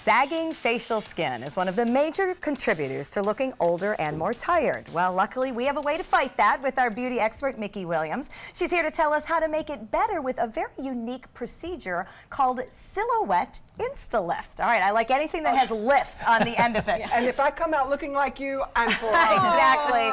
Sagging facial skin is one of the major contributors to looking older and more tired. Well, luckily, we have a way to fight that with our beauty expert, Mickey Williams. She's here to tell us how to make it better with a very unique procedure called Silhouette Instalift. All right, I like anything that has lift on the end of it. And if I come out looking like you, I'm for it. Exactly.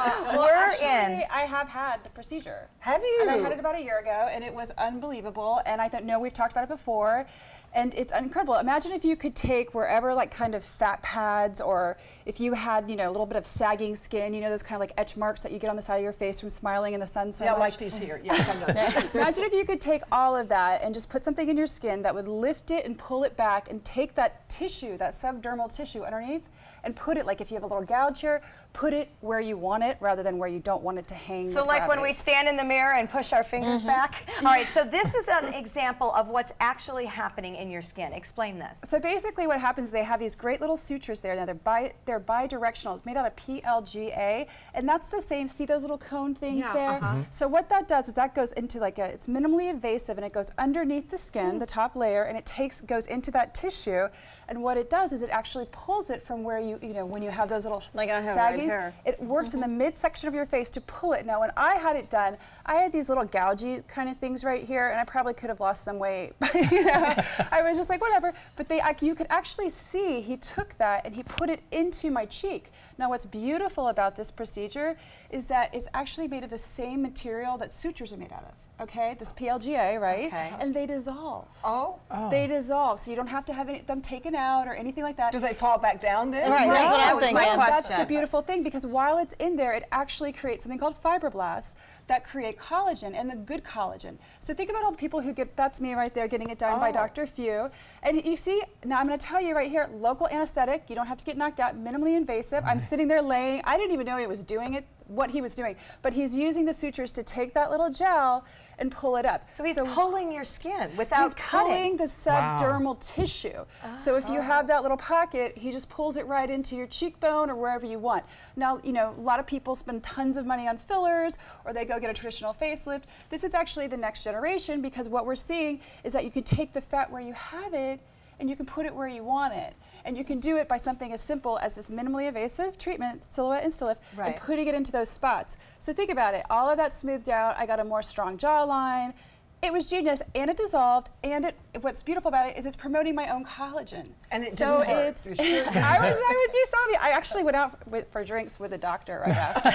I have had the procedure. Have you? And I had it about a year ago, and it was unbelievable. And I thought, no, we've talked about it before. And it's incredible. Imagine if you could take wherever like kind of fat pads, or if you had, you know, a little bit of sagging skin, you know, those kind of like etch marks that you get on the side of your face from smiling in the sun so much. Like these here. Yes, I know. Imagine if you could take all of that and just put something in your skin that would lift it and pull it back and take that tissue, that subdermal tissue underneath, and put it, like if you have a little gouge here, put it where you want it rather than where you don't want it to hang. So like when we stand in the mirror and push our fingers back? All right, so this is an example of what's actually happening in your skin. Explain this. So basically what happens is they have these great little sutures there. Now they're bidirectional. It's made out of PLGA, and that's the same, see those little cone things there? So what that does is that goes into like it's minimally invasive, and it goes underneath the skin, the top layer, and it goes into that tissue, and what it does is it actually pulls it from where you know, when you have those little like I have saggies, right here. it works in the midsection of your face to pull it. Now when I had it done, I had these little gougey kind of things right here, and I probably could have lost some weight, but you know, I was just like, whatever. But you could actually see he took that and he put it into my cheek. Now what's beautiful about this procedure is that it's actually made of the same material that sutures are made out of. Okay, this PLGA, right? Okay. And they dissolve. Oh. They dissolve, so you don't have to have them taken out or anything like that. Do they fall back down then? Right, that's what I'm thinking. That's the beautiful thing, because while it's in there, it actually creates something called fibroblasts that create collagen, and the good collagen. So think about all the people who get, that's me right there getting it done by Dr. Few. And you see, now I'm gonna tell you right here, local anesthetic, you don't have to get knocked out, minimally invasive. I'm sitting there laying, I didn't even know he was doing it, what he was doing, but he's using the sutures to take that little gel and pull it up. So he's pulling your skin without cutting. He's pulling the subdermal tissue. So if you have that little pocket, he just pulls it right into your cheekbone or wherever you want. Now, you know, a lot of people spend tons of money on fillers, or they go get a traditional facelift. This is actually the next generation, because what we're seeing is that you can take the fat where you have it and you can put it where you want it. And you can do it by something as simple as this minimally invasive treatment, Silhouette Instalift, and putting it into those spots. So think about it, all of that smoothed out, I got a more strong jawline. It was genius, and it dissolved, and what's beautiful about it is it's promoting my own collagen. And it didn't hurt. Sure. You saw me. I actually went out for drinks with a doctor right after.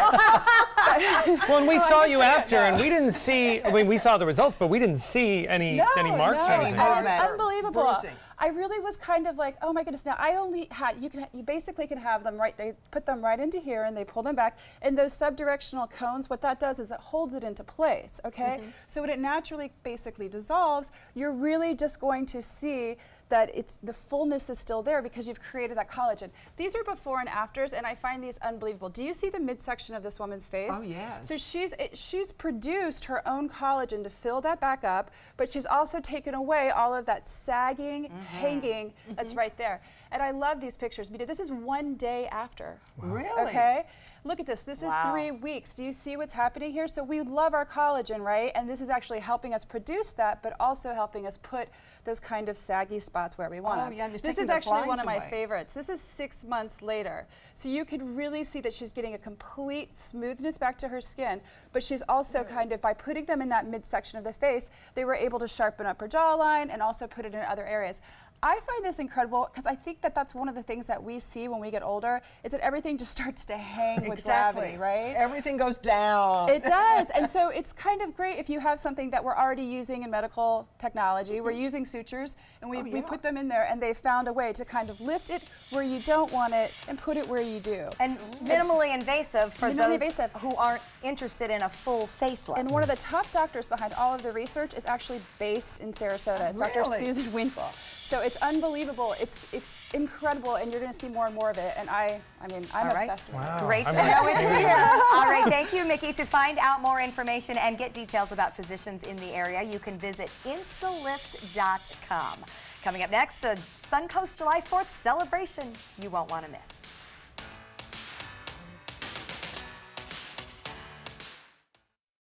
Well, and we saw you after, and we didn't see, I mean, we saw the results, but we didn't see any marks or anything. It's unbelievable. Bruising. I really was kind of like, oh my goodness. Now I only had, you basically can have them right, they put them right into here and they pull them back. And those subdirectional cones, what that does is it holds it into place, okay? So when it naturally basically dissolves, you're really just going to see that the fullness is still there because you've created that collagen. These are before and afters, and I find these unbelievable. Do you see the midsection of this woman's face? Oh, yes. So she's produced her own collagen to fill that back up, but she's also taken away all of that sagging, hanging that's right there. And I love these pictures because this is 1 day after. Wow. Really? Okay? Look at this. This is 3 weeks. Do you see what's happening here? So we love our collagen, right? And this is actually helping us produce that, but also helping us put those kind of saggy spots where we want them. Yeah, this is actually one of my favorites. This is 6 months later. So you could really see that she's getting a complete smoothness back to her skin, but she's also kind of, by putting them in that midsection of the face, they were able to sharpen up her jawline and also put it in other areas. I find this incredible because I think that that's one of the things that we see when we get older is that everything just starts to hang with gravity, right? Everything goes down. It does, and so it's kind of great if you have something that we're already using in medical technology. We're using sutures, and we put them in there, and they found a way to kind of lift it where you don't want it and put it where you do. And minimally invasive for those who aren't interested in a full facelift. And one of the top doctors behind all of the research is actually based in Sarasota. It's Dr. Susan Winkle. So it's unbelievable. It's incredible, and you're going to see more and more of it. And I'm obsessed with it. Great to know it's here. All right, thank you, Mickey. To find out more information and get details about physicians in the area, you can visit Instalift.com. Coming up next, the Suncoast July 4th celebration you won't want to miss.